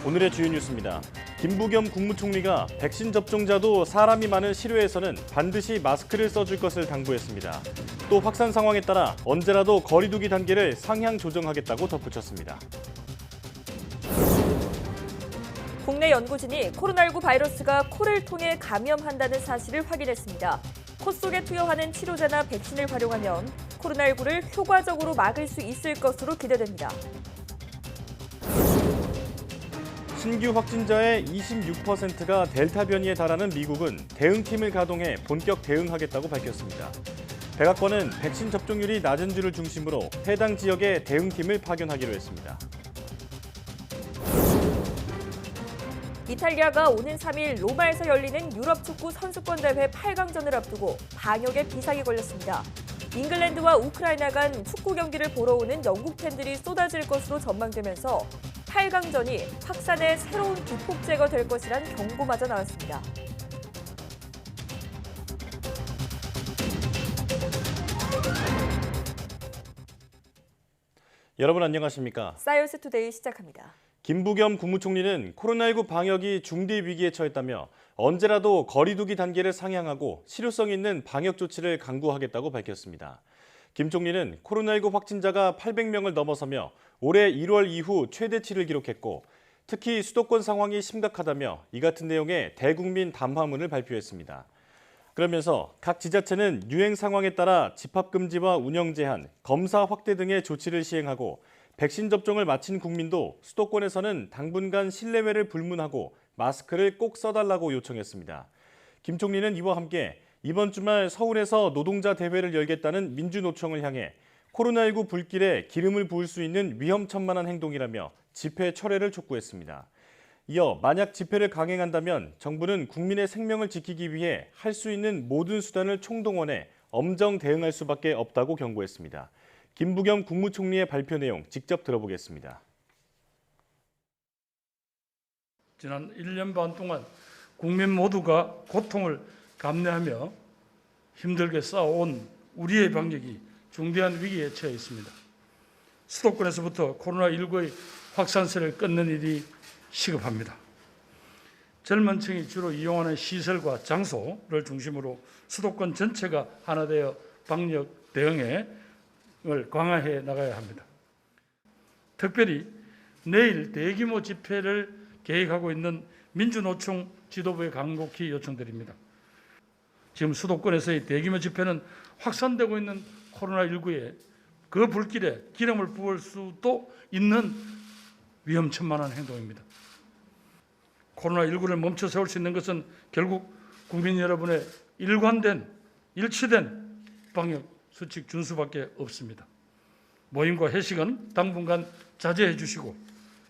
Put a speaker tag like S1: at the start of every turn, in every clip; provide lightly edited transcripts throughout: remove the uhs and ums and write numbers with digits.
S1: 오늘의 주요 뉴스입니다. 김부겸 국무총리가 백신 접종자도 사람이 많은 실외에서는 반드시 마스크를 써줄 것을 당부했습니다. 또 확산 상황에 따라 언제라도 거리 두기 단계를 상향 조정하겠다고 덧붙였습니다.
S2: 국내 연구진이 코로나19 바이러스가 코를 통해 감염한다는 사실을 확인했습니다. 코 속에 투여하는 치료제나 백신을 활용하면 코로나19를 효과적으로 막을 수 있을 것으로 기대됩니다.
S1: 신규 확진자의 26%가 델타 변이에 달하는 미국은 대응팀을 가동해 본격 대응하겠다고 밝혔습니다. 백악관은 백신 접종률이 낮은 주를 중심으로 해당 지역에 대응팀을 파견하기로 했습니다.
S2: 이탈리아가 오는 3일 로마에서 열리는 유럽 축구 선수권 대회 8강전을 앞두고 방역에 비상이 걸렸습니다. 잉글랜드와 우크라이나 간 축구 경기를 보러 오는 영국 팬들이 쏟아질 것으로 전망되면서 8강전이 확산의 새로운 기폭제가 될 것이란 경고마저 나왔습니다.
S1: 여러분 안녕하십니까?
S2: 사이언스 투데이 시작합니다.
S1: 김부겸 국무총리는 코로나19 방역이 중대 위기에 처했다며 언제라도 거리 두기 단계를 상향하고 실효성 있는 방역 조치를 강구하겠다고 밝혔습니다. 김 총리는 코로나19 확진자가 800명을 넘어서며 올해 1월 이후 최대치를 기록했고 특히 수도권 상황이 심각하다며 이 같은 내용의 대국민 담화문을 발표했습니다. 그러면서 각 지자체는 유행 상황에 따라 집합금지와 운영 제한, 검사 확대 등의 조치를 시행하고 백신 접종을 마친 국민도 수도권에서는 당분간 실내외를 불문하고 마스크를 꼭 써달라고 요청했습니다. 김 총리는 이와 함께 이번 주말 서울에서 노동자 대회를 열겠다는 민주노총을 향해 코로나19 불길에 기름을 부을 수 있는 위험천만한 행동이라며 집회 철회를 촉구했습니다. 이어 만약 집회를 강행한다면 정부는 국민의 생명을 지키기 위해 할 수 있는 모든 수단을 총동원해 엄정 대응할 수밖에 없다고 경고했습니다. 김부겸 국무총리의 발표 내용 직접 들어보겠습니다.
S3: 지난 1년 반 동안 국민 모두가 고통을 감내하며 힘들게 싸워온 우리의 방역이 중대한 위기에 처해 있습니다. 수도권에서부터 코로나19의 확산세를 끊는 일이 시급합니다. 젊은 층이 주로 이용하는 시설과 장소를 중심으로 수도권 전체가 하나 되어 방역 대응을 강화해 나가야 합니다. 특별히 내일 대규모 집회를 계획하고 있는 민주노총 지도부에 간곡히 요청드립니다. 지금 수도권에서의 대규모 집회는 확산되고 있는 코로나19에 그 불길에 기름을 부을 수도 있는 위험천만한 행동입니다. 코로나19를 멈춰 세울 수 있는 것은 결국 국민 여러분의 일관된, 일치된 방역 수칙 준수밖에 없습니다. 모임과 회식은 당분간 자제해 주시고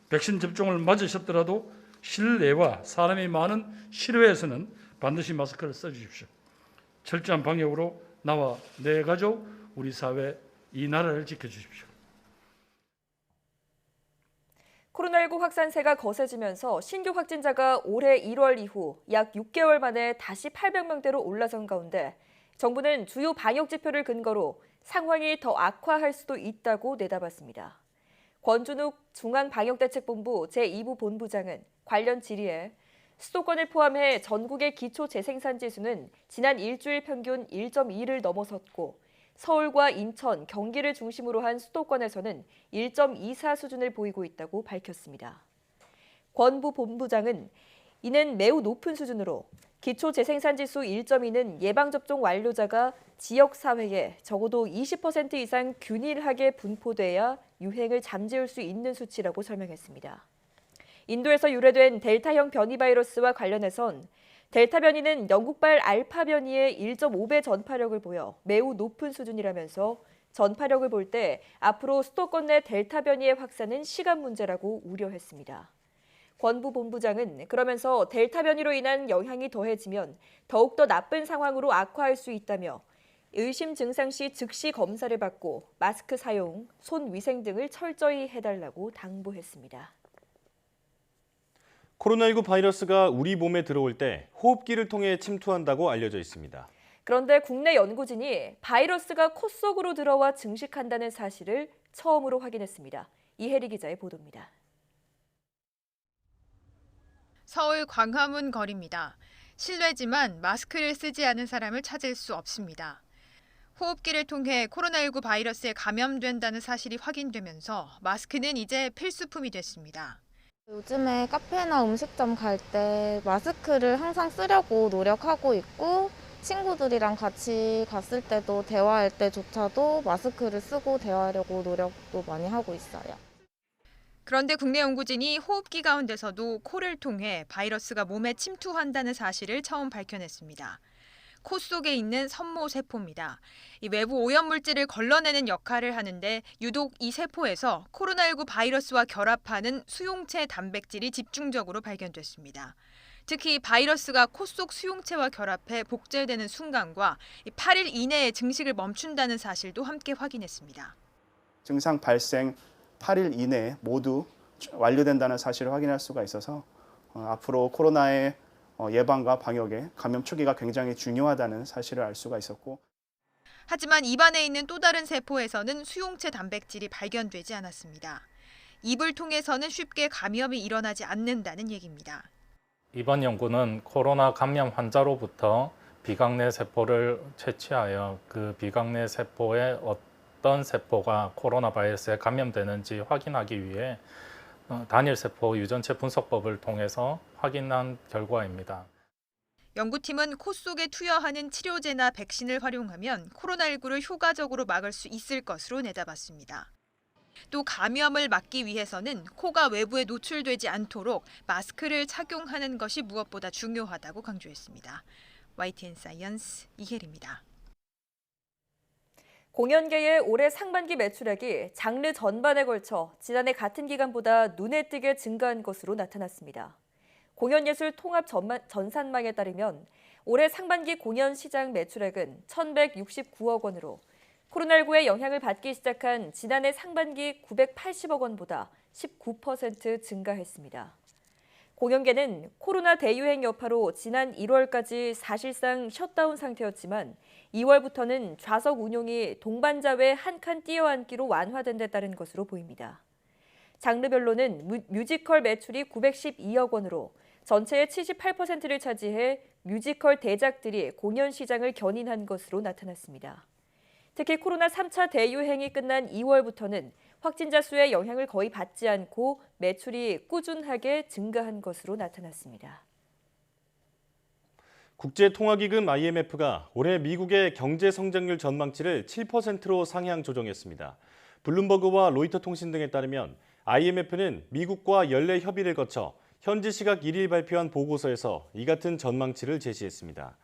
S3: 백신 접종을 맞으셨더라도 실내와 사람이 많은 실외에서는 반드시 마스크를 써주십시오. 철저한 방역으로 나와 내 가족, 우리 사회, 이 나라를 지켜주십시오.
S2: 코로나19 확산세가 거세지면서 신규 확진자가 올해 1월 이후 약 6개월 만에 다시 800명대로 올라선 가운데 정부는 주요 방역 지표를 근거로 상황이 더 악화할 수도 있다고 내다봤습니다. 권준욱 중앙방역대책본부 제2부 본부장은 관련 질의에 수도권을 포함해 전국의 기초 재생산지수는 지난 일주일 평균 1.2를 넘어섰고 서울과 인천, 경기를 중심으로 한 수도권에서는 1.24 수준을 보이고 있다고 밝혔습니다. 권부 본부장은 이는 매우 높은 수준으로 기초 재생산지수 1.2는 예방접종 완료자가 지역사회에 적어도 20% 이상 균일하게 분포돼야 유행을 잠재울 수 있는 수치라고 설명했습니다. 인도에서 유래된 델타형 변이 바이러스와 관련해선 델타 변이는 영국발 알파 변이의 1.5배 전파력을 보여 매우 높은 수준이라면서 전파력을 볼 때 앞으로 수도권 내 델타 변이의 확산은 시간 문제라고 우려했습니다. 권부 본부장은 그러면서 델타 변이로 인한 영향이 더해지면 더욱더 나쁜 상황으로 악화할 수 있다며 의심 증상 시 즉시 검사를 받고 마스크 사용, 손 위생 등을 철저히 해달라고 당부했습니다.
S1: 코로나19 바이러스가 우리 몸에 들어올 때 호흡기를 통해 침투한다고 알려져 있습니다.
S2: 그런데 국내 연구진이 바이러스가 코 속으로 들어와 증식한다는 사실을 처음으로 확인했습니다. 이혜리 기자의 보도입니다.
S4: 서울 광화문 거리입니다. 실내지만 마스크를 쓰지 않은 사람을 찾을 수 없습니다. 호흡기를 통해 코로나19 바이러스에 감염된다는 사실이 확인되면서 마스크는 이제 필수품이 됐습니다.
S5: 요즘에 카페나 음식점 갈 때 마스크를 항상 쓰려고 노력하고 있고 친구들이랑 같이 갔을 때도 대화할 때조차도 마스크를 쓰고 대화하려고 노력도 많이 하고 있어요.
S4: 그런데 국내 연구진이 호흡기 가운데서도 코를 통해 바이러스가 몸에 침투한다는 사실을 처음 밝혀냈습니다. 코 속에 있는 섬모세포입니다. 이 외부 오염물질을 걸러내는 역할을 하는데 유독 이 세포에서 코로나19 바이러스와 결합하는 수용체 단백질이 집중적으로 발견됐습니다. 특히 바이러스가 코 속 수용체와 결합해 복제되는 순간과 8일 이내에 증식을 멈춘다는 사실도 함께 확인했습니다.
S6: 증상 발생 8일 이내에 모두 완료된다는 사실을 확인할 수가 있어서 앞으로 코로나의 예방과 방역에 감염 초기가 굉장히 중요하다는 사실을 알 수가 있었고,
S4: 하지만 입안에 있는 또 다른 세포에서는 수용체 단백질이 발견되지 않았습니다. 입을 통해서는 쉽게 감염이 일어나지 않는다는 얘기입니다.
S7: 이번 연구는 코로나 감염 환자로부터 비강내 세포를 채취하여 그 비강내 세포에 어떤 세포가 코로나 바이러스에 감염되는지 확인하기 위해 단일 세포 유전체 분석법을 통해서 확인한 결과입니다.
S4: 연구팀은 코 속에 투여하는 치료제나 백신을 활용하면 코로나19를 효과적으로 막을 수 있을 것으로 내다봤습니다. 또 감염을 막기 위해서는 코가 외부에 노출되지 않도록 마스크를 착용하는 것이 무엇보다 중요하다고 강조했습니다. YTN 사이언스 이혜리입니다.
S2: 공연계의 올해 상반기 매출액이 장르 전반에 걸쳐 지난해 같은 기간보다 눈에 띄게 증가한 것으로 나타났습니다. 공연예술 통합 전산망에 따르면 올해 상반기 공연 시장 매출액은 1,169억 원으로 코로나19의 영향을 받기 시작한 지난해 상반기 980억 원보다 19% 증가했습니다. 공연계는 코로나 대유행 여파로 지난 1월까지 사실상 셧다운 상태였지만 2월부터는 좌석 운용이 동반자 외 한 칸 띄어앉기로 완화된 데 따른 것으로 보입니다. 장르별로는 뮤지컬 매출이 912억 원으로 전체의 78%를 차지해 뮤지컬 대작들이 공연 시장을 견인한 것으로 나타났습니다. 특히 코로나 3차 대유행이 끝난 2월부터는 확진자 수의 영향을 거의 받지 않고 매출이 꾸준하게 증가한 것으로 나타났습니다.
S1: 국제통화기금 IMF가 올해 미국의 경제 성장률 전망치를 7%로 상향 조정했습니다. 블룸버그와 로이터 통신 등에 따르면 IMF는 미국과 연례 협의를 거쳐 현지 시각 1일 발표한 보고서에서 이 같은 전망치를 제시했습니다.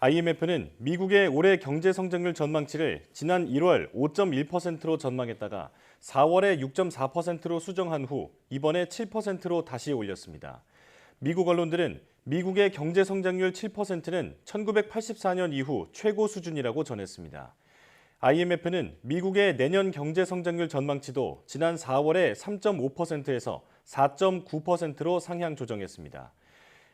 S1: IMF는 미국의 올해 경제 성장률 전망치를 지난 1월 5.1%로 전망했다가 4월에 6.4%로 수정한 후 이번에 7%로 다시 올렸습니다. 미국 언론들은 미국의 경제 성장률 7%는 1984년 이후 최고 수준이라고 전했습니다. IMF는 미국의 내년 경제 성장률 전망치도 지난 4월에 3.5%에서 4.9%로 상향 조정했습니다.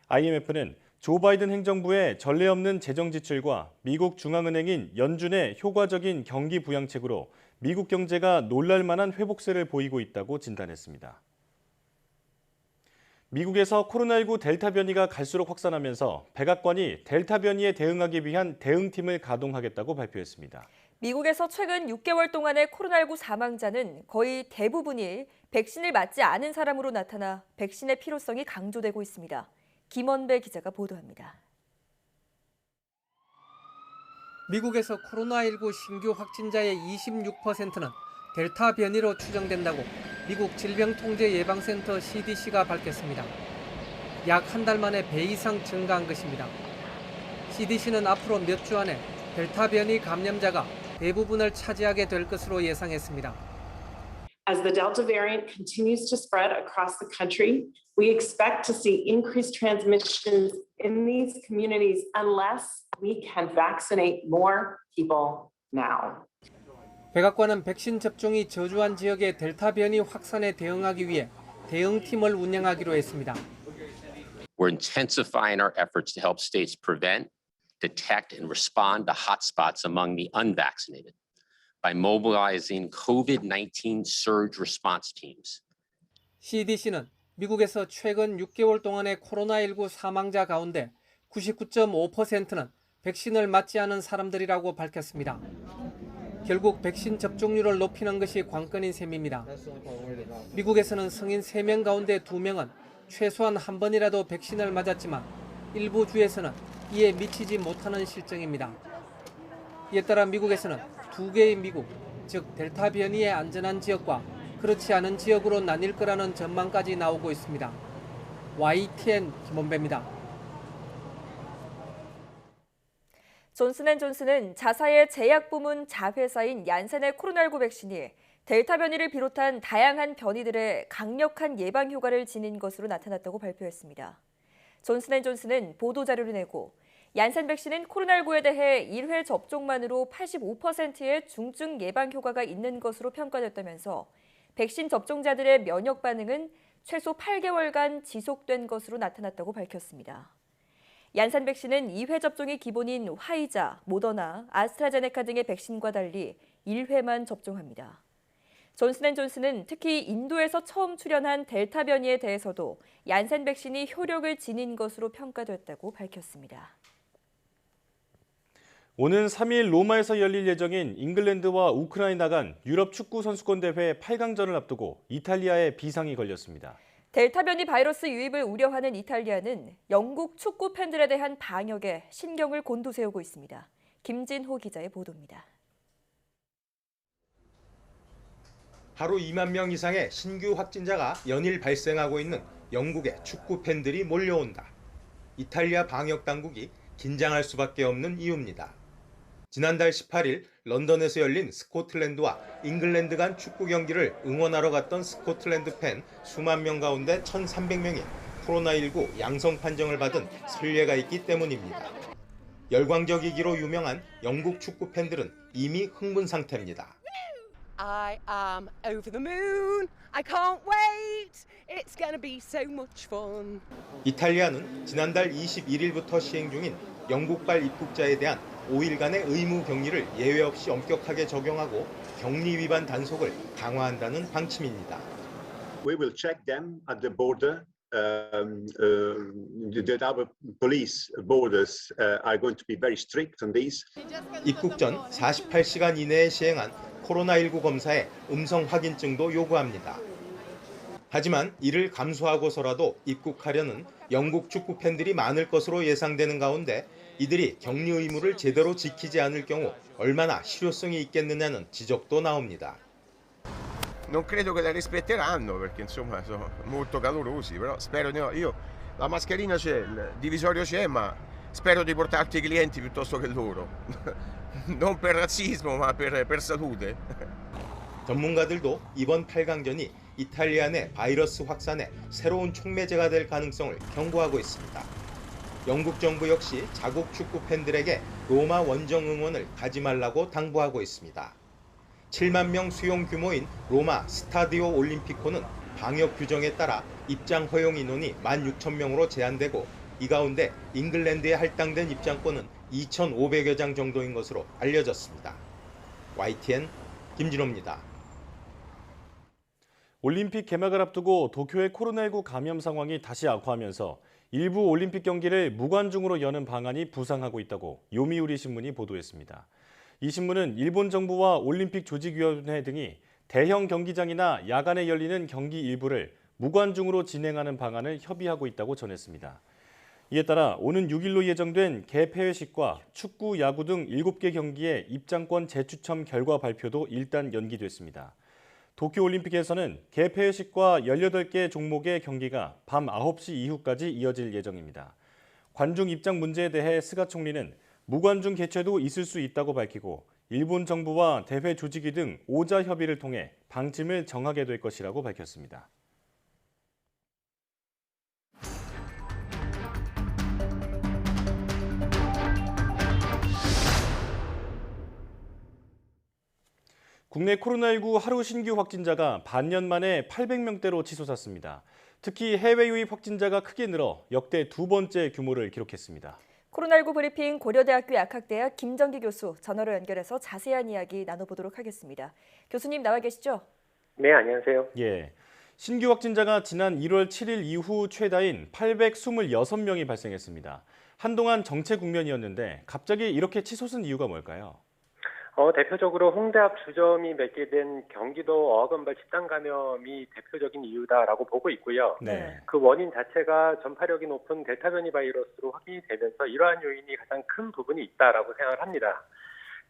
S1: IMF는 조 바이든 행정부의 전례 없는 재정 지출과 미국 중앙은행인 연준의 효과적인 경기 부양책으로 미국 경제가 놀랄만한 회복세를 보이고 있다고 진단했습니다. 미국에서 코로나19 델타 변이가 갈수록 확산하면서 백악관이 델타 변이에 대응하기 위한 대응팀을 가동하겠다고 발표했습니다.
S2: 미국에서 최근 6개월 동안의 코로나19 사망자는 거의 대부분이 백신을 맞지 않은 사람으로 나타나 백신의 필요성이 강조되고 있습니다. 김원배 기자가 보도합니다.
S8: 미국에서 코로나19 신규 확진자의 26%는 델타 변이로 추정된다고 미국 질병통제예방센터 CDC가 밝혔습니다. 약 한 달 만에 배 이상 증가한 것입니다. CDC는 앞으로 몇 주 안에 델타 변이 감염자가 대부분을 차지하게 될 것으로 예상했습니다.
S9: As the Delta variant continues to spread across the country, we expect to see increased transmissions in these communities unless we can vaccinate more people now.
S8: 백악관은 백신 접종이 저조한 지역의 델타 변이 확산에 대응하기 위해 대응팀을 운영하기로 했습니다.
S10: We're intensifying our efforts to help states prevent, detect, and respond to hotspots among the unvaccinated by mobilizing COVID-19 surge response teams.
S8: CDC는 미국에서 최근 6개월 동안의 코로나19 사망자 가운데 99.5%는 백신을 맞지 않은 사람들이라고 밝혔습니다. 결국 백신 접종률을 높이는 것이 관건인 셈입니다. 미국에서는 성인 3명 가운데 2명은 최소한 한 번이라도 백신을 맞았지만 일부 주에서는 이에 미치지 못하는 실정입니다. 이에 따라 미국에서는 2개의 미국, 즉 델타 변이의 안전한 지역과 그렇지 않은 지역으로 나뉠 거라는 전망까지 나오고 있습니다. YTN 김원배입니다.
S2: 존슨앤존슨은 자사의 제약 부문 자회사인 얀센의 코로나19 백신이 델타 변이를 비롯한 다양한 변이들의 강력한 예방 효과를 지닌 것으로 나타났다고 발표했습니다. 존슨앤존슨은 보도자료를 내고 얀센 백신은 코로나19에 대해 1회 접종만으로 85%의 중증 예방 효과가 있는 것으로 평가됐다면서 백신 접종자들의 면역 반응은 최소 8개월간 지속된 것으로 나타났다고 밝혔습니다. 얀센 백신은 2회 접종이 기본인 화이자, 모더나, 아스트라제네카 등의 백신과 달리 1회만 접종합니다. 존슨앤존슨은 특히 인도에서 처음 출현한 델타 변이에 대해서도 얀센 백신이 효력을 지닌 것으로 평가됐다고 밝혔습니다.
S1: 오는 3일 로마에서 열릴 예정인 잉글랜드와 우크라이나 간 유럽 축구 선수권 대회 8강전을 앞두고 이탈리아에 비상이 걸렸습니다.
S2: 델타 변이 바이러스 유입을 우려하는 이탈리아는 영국 축구 팬들에 대한 방역에 신경을 곤두세우고 있습니다. 김진호 기자의 보도입니다.
S11: 하루 2만 명 이상의 신규 확진자가 연일 발생하고 있는 영국의 축구 팬들이 몰려온다. 이탈리아 방역 당국이 긴장할 수밖에 없는 이유입니다. 지난달 18일 런던에서 열린 스코틀랜드와 잉글랜드 간 축구 경기를 응원하러 갔던 스코틀랜드 팬 수만 명 가운데 1,300명이 코로나19 양성 판정을 받은 선례가 있기 때문입니다. 열광적이기로 유명한 영국 축구 팬들은 이미 흥분 상태입니다.
S12: I am over the moon. I can't wait. It's gonna be so much fun.
S11: 이탈리아는 지난달 21일부터 시행 중인 영국발 입국자에 대한 5일간의 의무 격리를 예외 없이 엄격하게 적용하고 격리 위반 단속을 강화한다는 방침입니다.
S13: We will check them at the border. Our police borders are going to be very strict on these.
S11: 입국 전 48시간 이내에 시행한 코로나19 검사의 음성 확인증도 요구합니다. 하지만 이를 감수하고서라도 입국하려는 영국 축구 팬들이 많을 것으로 예상되는 가운데 이들이 격리 의무를 제대로 지키지 않을 경우 얼마나 실효성이 있겠느냐는 지적도 나옵니다.
S14: Non credo che la rispetteranno perché insomma sono molto calorosi, però spero di no. Io la mascherina c'è, il divisorio c'è, ma spero di portarti i clienti piuttosto che loro. Non per razzismo, ma per salute.
S11: 전문가들도 이번 8강전이 이탈리아 내 바이러스 확산의 새로운 촉매제가 될 가능성을 경고하고 있습니다. 영국 정부 역시 자국 축구 팬들에게 로마 원정 응원을 가지 말라고 당부하고 있습니다. 7만 명 수용 규모인 로마 스타디오 올림피코는 방역 규정에 따라 입장 허용 인원이 16,000명으로 제한되고 이 가운데 잉글랜드에 할당된 입장권은 2,500여 장 정도인 것으로 알려졌습니다. YTN 김진호입니다.
S1: 올림픽 개막을 앞두고 도쿄의 코로나19 감염 상황이 다시 악화하면서 일부 올림픽 경기를 무관중으로 여는 방안이 부상하고 있다고 요미우리 신문이 보도했습니다. 이 신문은 일본 정부와 올림픽 조직위원회 등이 대형 경기장이나 야간에 열리는 경기 일부를 무관중으로 진행하는 방안을 협의하고 있다고 전했습니다. 이에 따라 오는 6일로 예정된 개폐회식과 축구, 야구 등 7개 경기의 입장권 재추첨 결과 발표도 일단 연기됐습니다. 도쿄올림픽에서는 개폐회식과 18개 종목의 경기가 밤 9시 이후까지 이어질 예정입니다. 관중 입장 문제에 대해 스가 총리는 무관중 개최도 있을 수 있다고 밝히고 일본 정부와 대회 조직위 등 5자 협의를 통해 방침을 정하게 될 것이라고 밝혔습니다. 국내 코로나19 하루 신규 확진자가 반년 만에 800명대로 치솟았습니다. 특히 해외 유입 확진자가 크게 늘어 역대 2번째 규모를 기록했습니다.
S2: 코로나19 브리핑 고려대학교 약학대학 김정기 교수 전화로 연결해서 자세한 이야기 나눠보도록 하겠습니다. 교수님 나와 계시죠?
S15: 네, 안녕하세요.
S1: 예, 신규 확진자가 지난 1월 7일 이후 최다인 826명이 발생했습니다. 한동안 정체 국면이었는데 갑자기 이렇게 치솟은 이유가 뭘까요?
S15: 대표적으로 홍대 앞 주점이 맺게 된 경기도 어학원발 집단 감염이 대표적인 이유다라고 보고 있고요.
S1: 네.
S15: 그 원인 자체가 전파력이 높은 델타 변이 바이러스로 확인이 되면서 이러한 요인이 가장 큰 부분이 있다라고 생각을 합니다.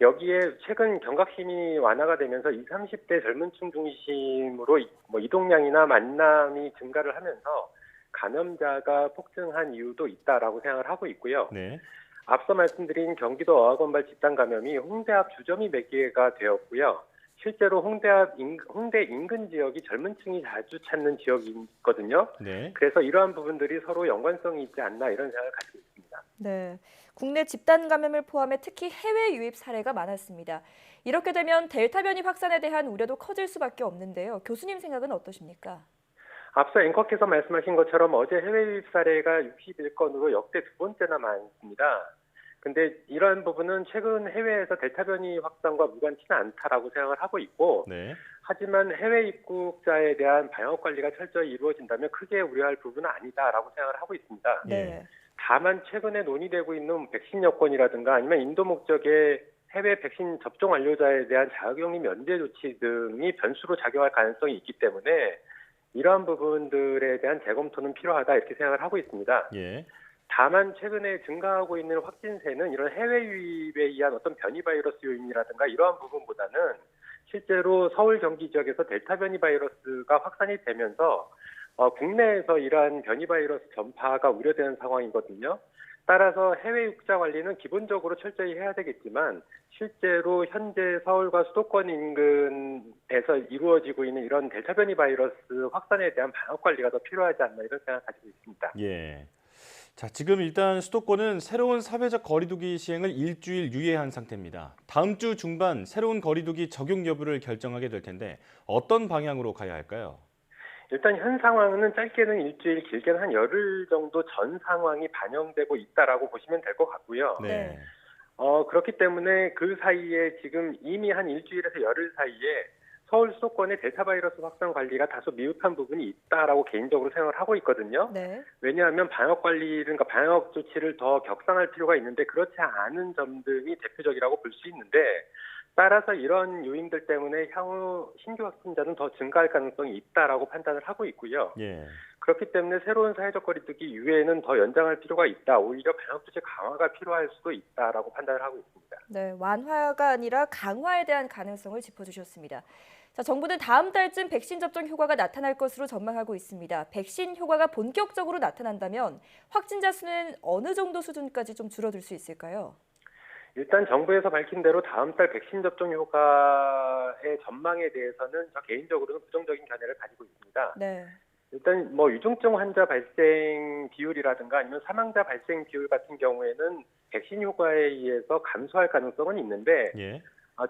S15: 여기에 최근 경각심이 완화가 되면서 20, 30대 젊은 층 중심으로 이동량이나 만남이 증가를 하면서 감염자가 폭증한 이유도 있다라고 생각을 하고 있고요.
S1: 네.
S15: 앞서 말씀드린 경기도 어학원발 집단 감염이 홍대 앞 주점이 몇 개가 되었고요. 실제로 홍대 인근 지역이 젊은 층이 자주 찾는 지역이거든요.
S1: 네.
S15: 그래서 이러한 부분들이 서로 연관성이 있지 않나 이런 생각을 가지고 있습니다.
S2: 네, 국내 집단 감염을 포함해 특히 해외 유입 사례가 많았습니다. 이렇게 되면 델타 변이 확산에 대한 우려도 커질 수밖에 없는데요. 교수님 생각은 어떠십니까?
S15: 앞서 앵커께서 말씀하신 것처럼 어제 해외 유입 사례가 61건으로 역대 두 번째나 많습니다. 근데 이러한 부분은 최근 해외에서 델타 변이 확산과 무관치는 않다라고 생각을 하고 있고,
S1: 네.
S15: 하지만 해외 입국자에 대한 방역 관리가 철저히 이루어진다면 크게 우려할 부분은 아니다라고 생각을 하고 있습니다.
S2: 네.
S15: 다만 최근에 논의되고 있는 백신 여권이라든가 아니면 인도 목적의 해외 백신 접종 완료자에 대한 자가격리 면제 조치 등이 변수로 작용할 가능성이 있기 때문에 이러한 부분들에 대한 재검토는 필요하다 이렇게 생각을 하고 있습니다.
S1: 예.
S15: 다만 최근에 증가하고 있는 확진세는 이런 해외 유입에 의한 어떤 변이 바이러스 요인이라든가 이러한 부분보다는 실제로 서울 경기 지역에서 델타 변이 바이러스가 확산이 되면서 국내에서 이러한 변이 바이러스 전파가 우려되는 상황이거든요. 따라서 해외 육자 관리는 기본적으로 철저히 해야 되겠지만 실제로 현재 서울과 수도권 인근에서 이루어지고 있는 이런 델타 변이 바이러스 확산에 대한 방역 관리가 더 필요하지 않나 이런 생각을 가지고 있습니다.
S1: 예. 자, 지금 일단 수도권은 새로운 사회적 거리두기 시행을 일주일 유예한 상태입니다. 다음 주 중반 새로운 거리두기 적용 여부를 결정하게 될 텐데 어떤 방향으로 가야 할까요?
S15: 일단 현 상황은 짧게는 일주일, 길게는 한 열흘 정도 전 상황이 반영되고 있다라고 보시면 될 것 같고요.
S1: 네.
S15: 그렇기 때문에 그 사이에 지금 이미 한 일주일에서 열흘 사이에 서울 수도권의 델타 바이러스 확산 관리가 다소 미흡한 부분이 있다라고 개인적으로 생각을 하고 있거든요.
S2: 네.
S15: 왜냐하면 방역 관리를, 그러니까 방역 조치를 더 격상할 필요가 있는데 그렇지 않은 점들이 대표적이라고 볼 수 있는데 따라서 이런 요인들 때문에 향후 신규 확진자는 더 증가할 가능성이 있다라고 판단을 하고 있고요.
S1: 예.
S15: 그렇기 때문에 새로운 사회적 거리두기 유예는 더 연장할 필요가 있다. 오히려 방역 조치 강화가 필요할 수도 있다라고 판단을 하고 있습니다.
S2: 네, 완화가 아니라 강화에 대한 가능성을 짚어주셨습니다. 자, 정부는 다음 달쯤 백신 접종 효과가 나타날 것으로 전망하고 있습니다. 백신 효과가 본격적으로 나타난다면 확진자 수는 어느 정도 수준까지 좀 줄어들 수 있을까요?
S15: 일단 정부에서 밝힌 대로 다음 달 백신 접종 효과의 전망에 대해서는 저 개인적으로는 부정적인 견해를 가지고 있습니다.
S2: 네.
S15: 일단 위중증 환자 발생 비율이라든가 아니면 사망자 발생 비율 같은 경우에는 백신 효과에 의해서 감소할 가능성은 있는데
S1: 예.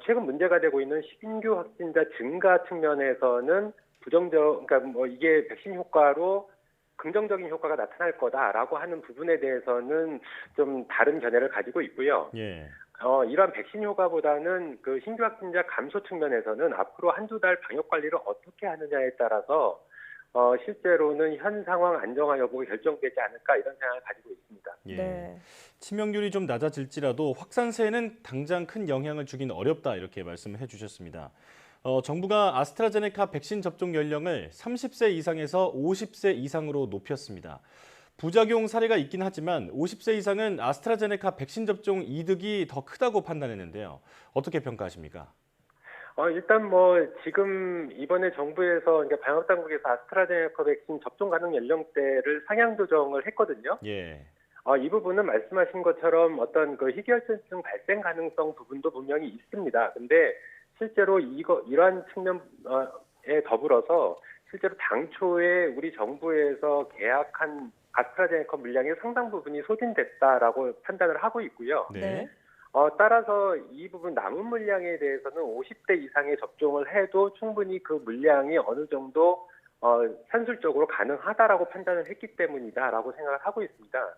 S15: 최근 문제가 되고 있는 신규 확진자 증가 측면에서는 그러니까 이게 백신 효과로 긍정적인 효과가 나타날 거다라고 하는 부분에 대해서는 좀 다른 견해를 가지고 있고요.
S1: 예.
S15: 이러한 백신 효과보다는 그 신규 확진자 감소 측면에서는 앞으로 한두 달 방역 관리를 어떻게 하느냐에 따라서 실제로는 현 상황 안정화 여부가 결정되지 않을까 이런 생각을 가지고 있습니다.
S1: 예.
S2: 네.
S1: 치명률이 좀 낮아질지라도 확산세에는 당장 큰 영향을 주긴 어렵다 이렇게 말씀을 해주셨습니다. 정부가 아스트라제네카 백신 접종 연령을 30세 이상에서 50세 이상으로 높였습니다. 부작용 사례가 있긴 하지만 50세 이상은 아스트라제네카 백신 접종 이득이 더 크다고 판단했는데요. 어떻게 평가하십니까?
S15: 일단 지금 이번에 정부에서 그러니까 방역 당국에서 아스트라제네카 백신 접종 가능 연령대를 상향 조정을 했거든요.
S1: 예.
S15: 이 부분은 말씀하신 것처럼 어떤 그 희귀혈전증 발생 가능성 부분도 분명히 있습니다. 근데 실제로 이러한 측면에 더불어서 실제로 당초에 우리 정부에서 계약한 아스트라제네카 물량의 상당 부분이 소진됐다라고 판단을 하고 있고요.
S1: 네.
S15: 따라서 이 부분 남은 물량에 대해서는 50대 이상의 접종을 해도 충분히 그 물량이 어느 정도 산술적으로 가능하다라고 판단을 했기 때문이다라고 생각을 하고 있습니다.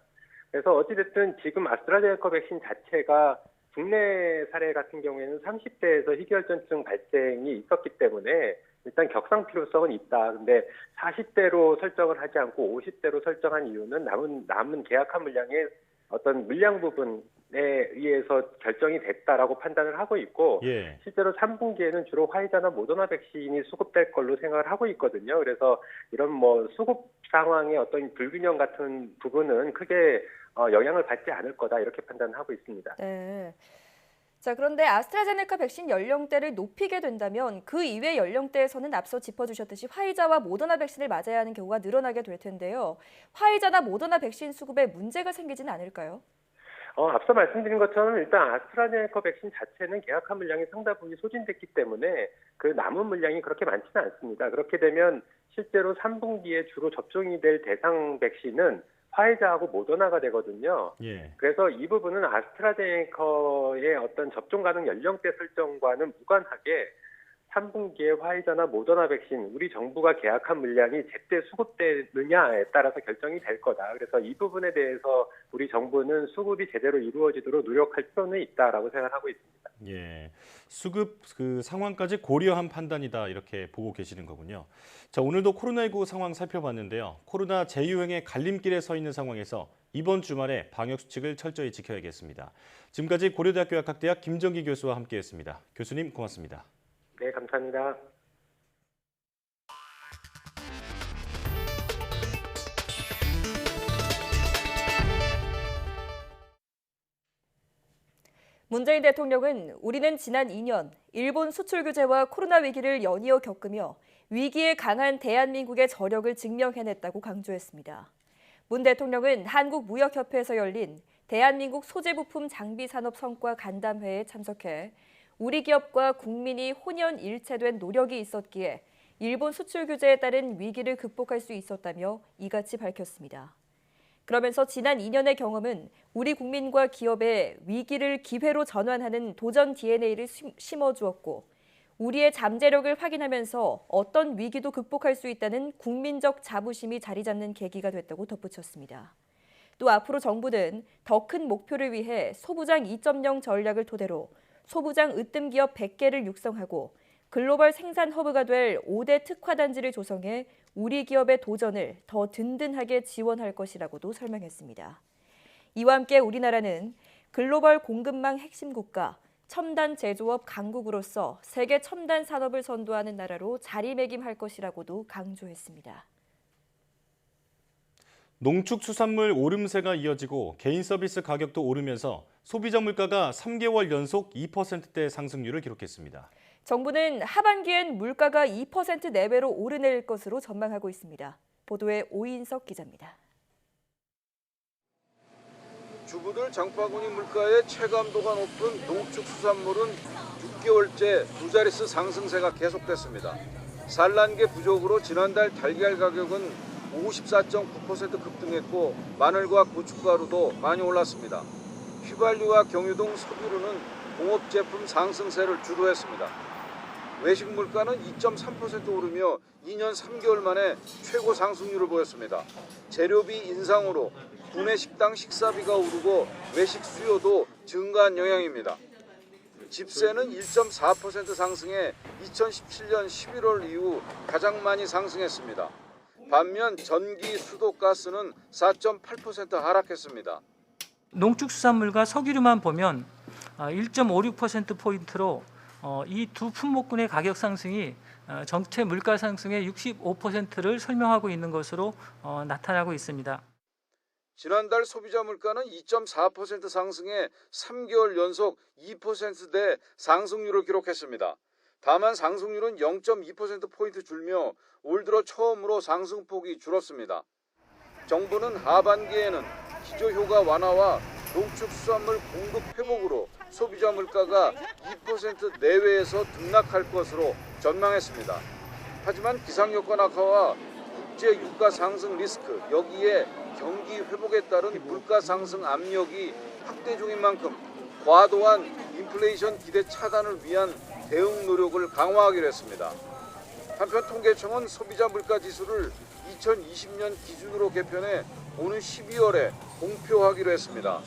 S15: 그래서 어찌됐든 지금 아스트라제네카 백신 자체가 국내 사례 같은 경우에는 30대에서 희귀혈전증 발생이 있었기 때문에 일단 격상 필요성은 있다. 근데 40대로 설정을 하지 않고 50대로 설정한 이유는 남은 계약한 물량의 어떤 물량 부분에 의해서 결정이 됐다라고 판단을 하고 있고
S1: 예.
S15: 실제로 3분기에는 주로 화이자나 모더나 백신이 수급될 걸로 생각을 하고 있거든요. 그래서 이런 뭐 수급 상황의 어떤 불균형 같은 부분은 크게 영향을 받지 않을 거다 이렇게 판단하고 있습니다.
S2: 네. 자, 그런데 아스트라제네카 백신 연령대를 높이게 된다면 그 이외 연령대에서는 앞서 짚어주셨듯이 화이자와 모더나 백신을 맞아야 하는 경우가 늘어나게 될 텐데요. 화이자나 모더나 백신 수급에 문제가 생기지는 않을까요?
S15: 앞서 말씀드린 것처럼 일단 아스트라제네카 백신 자체는 계약한 물량이 상당 부분 소진됐기 때문에 그 남은 물량이 그렇게 많지는 않습니다. 그렇게 되면 실제로 3분기에 주로 접종이 될 대상 백신은 화이자하고 모더나가 되거든요.
S1: 예.
S15: 그래서 이 부분은 아스트라제네카의 어떤 접종 가능 연령대 설정과는 무관하게 3분기에 화이자나 모더나 백신 우리 정부가 계약한 물량이 제때 수급되느냐에 따라서 결정이 될 거다. 그래서 이 부분에 대해서 우리 정부는 수급이 제대로 이루어지도록 노력할 필요는 있다라고 생각하고 있습니다.
S1: 예, 수급 그 상황까지 고려한 판단이다 이렇게 보고 계시는 거군요. 자, 오늘도 코로나19 상황 살펴봤는데요. 코로나 재유행의 갈림길에 서 있는 상황에서 이번 주말에 방역 수칙을 철저히 지켜야겠습니다. 지금까지 고려대학교 약학대학 김정기 교수와 함께했습니다. 교수님 고맙습니다.
S15: 네, 감사합니다.
S2: 문재인 대통령은 우리는 지난 2년 일본 수출 규제와 코로나 위기를 연이어 겪으며 위기에 강한 대한민국의 저력을 증명해냈다고 강조했습니다. 문 대통령은 한국무역협회에서 열린 대한민국 소재부품 장비산업 성과 간담회에 참석해 우리 기업과 국민이 혼연일체된 노력이 있었기에 일본 수출 규제에 따른 위기를 극복할 수 있었다며 이같이 밝혔습니다. 그러면서 지난 2년의 경험은 우리 국민과 기업의 위기를 기회로 전환하는 도전 DNA를 심어주었고 우리의 잠재력을 확인하면서 어떤 위기도 극복할 수 있다는 국민적 자부심이 자리 잡는 계기가 됐다고 덧붙였습니다. 또 앞으로 정부는 더 큰 목표를 위해 소부장 2.0 전략을 토대로 소부장 으뜸 기업 100개를 육성하고 글로벌 생산 허브가 될 5대 특화단지를 조성해 우리 기업의 도전을 더 든든하게 지원할 것이라고도 설명했습니다. 이와 함께 우리나라는 글로벌 공급망 핵심 국가, 첨단 제조업 강국으로서 세계 첨단 산업을 선도하는 나라로 자리매김할 것이라고도 강조했습니다.
S1: 농축수산물 오름세가 이어지고 개인 서비스 가격도 오르면서 소비자 물가가 3개월 연속 2%대 상승률을 기록했습니다.
S2: 정부는 하반기엔 물가가 2% 내외로 오르낼 것으로 전망하고 있습니다. 보도에 오인석 기자입니다.
S16: 주부들 장바구니 물가의 체감도가 높은 농축수산물은 6개월째 두 자릿수 상승세가 계속됐습니다. 산란계 부족으로 지난달 달걀 가격은 54.9% 급등했고 마늘과 고춧가루도 많이 올랐습니다. 휘발유와 경유 등 소비료는 공업제품 상승세를 주도했습니다. 외식 물가는 2.3% 오르며 2년 3개월 만에 최고 상승률을 보였습니다. 재료비 인상으로 구내 식당 식사비가 오르고 외식 수요도 증가한 영향입니다. 집세는 1.4% 상승해 2017년 11월 이후 가장 많이 상승했습니다. 반면 전기, 수도, 가스는 4.8% 하락했습니다.
S17: 농축수산물과 석유류만 보면 1.56%포인트로 이 두 품목군의 가격 상승이 전체 물가 상승의 65%를 설명하고 있는 것으로 나타나고 있습니다.
S16: 지난달 소비자 물가는 2.4% 상승해 3개월 연속 2%대 상승률을 기록했습니다. 다만 상승률은 0.2%포인트 줄며 올 들어 처음으로 상승폭이 줄었습니다. 정부는 하반기에는 기저효과 완화와 농축수산물 공급 회복으로 소비자 물가가 2% 내외에서 등락할 것으로 전망했습니다. 하지만 기상효과 낙하와 국제 유가 상승 리스크, 여기에 경기 회복에 따른 물가 상승 압력이 확대 중인 만큼 과도한 인플레이션 기대 차단을 위한 대응 노력을 강화하기로 했습니다. 한편 통계청은 소비자 물가 지수를 2020년 기준으로 개편해 오는 12월에 공표하기로 했습니다.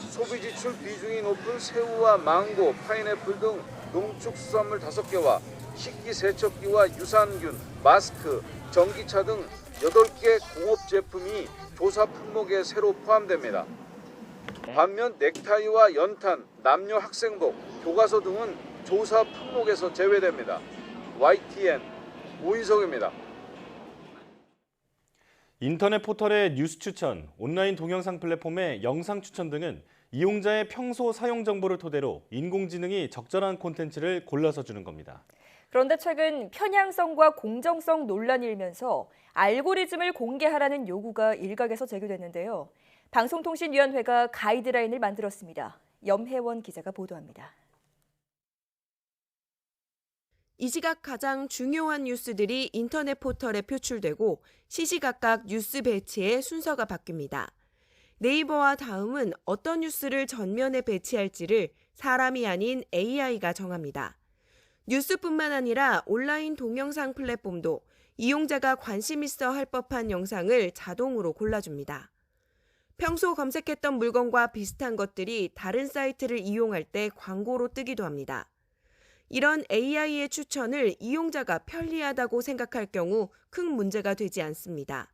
S16: 소비 지출 비중이 높은 새우와 망고, 파인애플 등 농축수산물 5개와 식기세척기와 유산균, 마스크, 전기차 등 8개 공업 제품이 조사 품목에 새로 포함됩니다. 반면 넥타이와 연탄, 남녀 학생복, 교과서 등은 조사 품목에서 제외됩니다. YTN 오인석입니다.
S1: 인터넷 포털의 뉴스 추천, 온라인 동영상 플랫폼의 영상 추천 등은 이용자의 평소 사용 정보를 토대로 인공지능이 적절한 콘텐츠를 골라서 주는 겁니다.
S2: 그런데 최근 편향성과 공정성 논란이 일면서 알고리즘을 공개하라는 요구가 일각에서 제기됐는데요. 방송통신위원회가 가이드라인을 만들었습니다. 염혜원 기자가 보도합니다.
S18: 이 시각 가장 중요한 뉴스들이 인터넷 포털에 표출되고 시시각각 뉴스 배치의 순서가 바뀝니다. 네이버와 다음은 어떤 뉴스를 전면에 배치할지를 사람이 아닌 AI가 정합니다. 뉴스뿐만 아니라 온라인 동영상 플랫폼도 이용자가 관심 있어 할 법한 영상을 자동으로 골라줍니다. 평소 검색했던 물건과 비슷한 것들이 다른 사이트를 이용할 때 광고로 뜨기도 합니다. 이런 AI의 추천을 이용자가 편리하다고 생각할 경우 큰 문제가 되지 않습니다.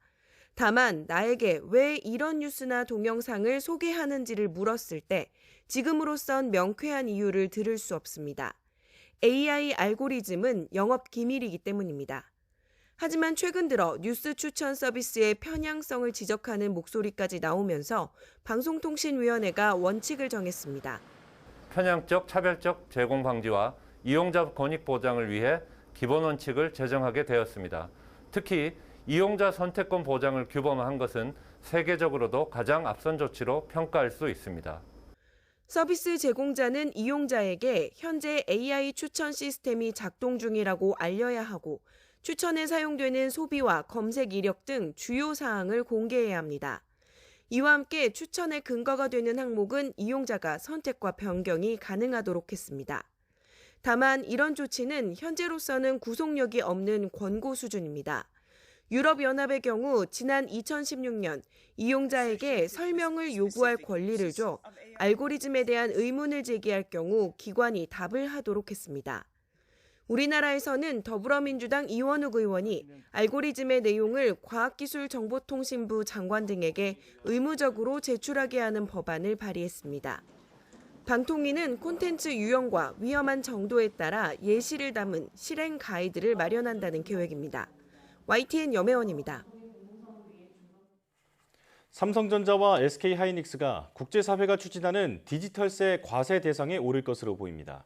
S18: 다만 나에게 왜 이런 뉴스나 동영상을 소개하는지를 물었을 때 지금으로선 명쾌한 이유를 들을 수 없습니다. AI 알고리즘은 영업 기밀이기 때문입니다. 하지만 최근 들어 뉴스 추천 서비스의 편향성을 지적하는 목소리까지 나오면서 방송통신위원회가 원칙을 정했습니다.
S19: 편향적 차별적 제공 방지와 이용자 권익 보장을 위해 기본 원칙을 제정하게 되었습니다. 특히 이용자 선택권 보장을 규범한 것은 세계적으로도 가장 앞선 조치로 평가할 수 있습니다.
S18: 서비스 제공자는 이용자에게 현재 AI 추천 시스템이 작동 중이라고 알려야 하고 추천에 사용되는 소비와 검색 이력 등 주요 사항을 공개해야 합니다. 이와 함께 추천의 근거가 되는 항목은 이용자가 선택과 변경이 가능하도록 했습니다. 다만 이런 조치는 현재로서는 구속력이 없는 권고 수준입니다. 유럽연합의 경우 지난 2016년 이용자에게 설명을 요구할 권리를 줘 알고리즘에 대한 의문을 제기할 경우 기관이 답을 하도록 했습니다. 우리나라에서는 더불어민주당 이원욱 의원이 알고리즘의 내용을 과학기술정보통신부 장관 등에게 의무적으로 제출하게 하는 법안을 발의했습니다. 방통위는 콘텐츠 유형과 위험한 정도에 따라 예시를 담은 실행 가이드를 마련한다는 계획입니다. YTN 염혜원입니다.
S1: 삼성전자와 SK하이닉스가 국제사회가 추진하는 디지털세 과세 대상에 오를 것으로 보입니다.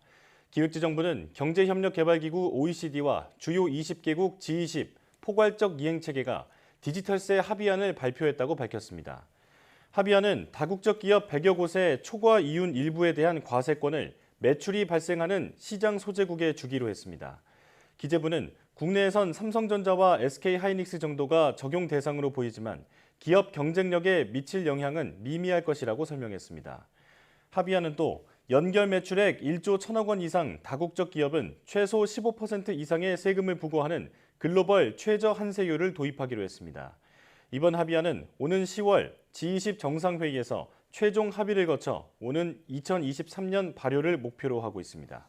S1: 기획재정부는 경제협력개발기구 OECD와 주요 20개국 G20 포괄적 이행체계가 디지털세 합의안을 발표했다고 밝혔습니다. 합의안은 다국적 기업 100여 곳의 초과 이윤 일부에 대한 과세권을 매출이 발생하는 시장 소재국에 주기로 했습니다. 기재부는 국내에선 삼성전자와 SK하이닉스 정도가 적용 대상으로 보이지만 기업 경쟁력에 미칠 영향은 미미할 것이라고 설명했습니다. 합의안은 또 연결 매출액 1조 1천억 원 이상 다국적 기업은 최소 15% 이상의 세금을 부과하는 글로벌 최저 한세율을 도입하기로 했습니다. 이번 합의안은 오는 10월 G20 정상회의에서 최종 합의를 거쳐 오는 2023년 발효를 목표로 하고 있습니다.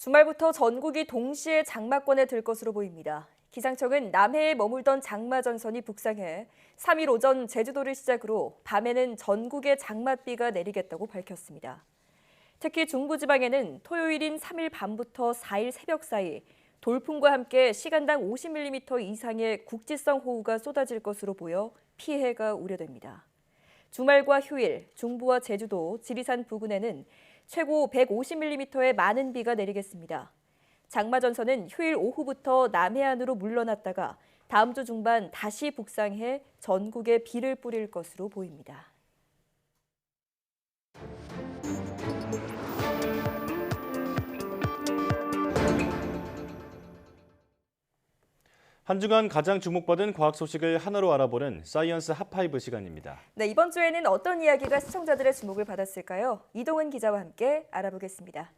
S2: 주말부터 전국이 동시에 장마권에 들 것으로 보입니다. 기상청은 남해에 머물던 장마 전선이 북상해 3일 오전 제주도를 시작으로 밤에는 전국에 장맛비가 내리겠다고 밝혔습니다. 특히 중부지방에는 토요일인 3일 밤부터 4일 새벽 사이 돌풍과 함께 시간당 50mm 이상의 국지성 호우가 쏟아질 것으로 보여 피해가 우려됩니다. 주말과 휴일, 중부와 제주도, 지리산 부근에는 최고 150mm의 많은 비가 내리겠습니다. 장마 전선은 휴일 오후부터 남해안으로 물러났다가 다음 주 중반 다시 북상해 전국에 비를 뿌릴 것으로 보입니다.
S1: 한 주간 가장 주목받은 과학 소식을 하나로 알아보는 사이언스 핫5 시간입니다.
S2: 네, 이번 주에는 어떤 이야기가 시청자들의 주목을 받았을까요? 이동은 기자와 함께 알아보겠습니다.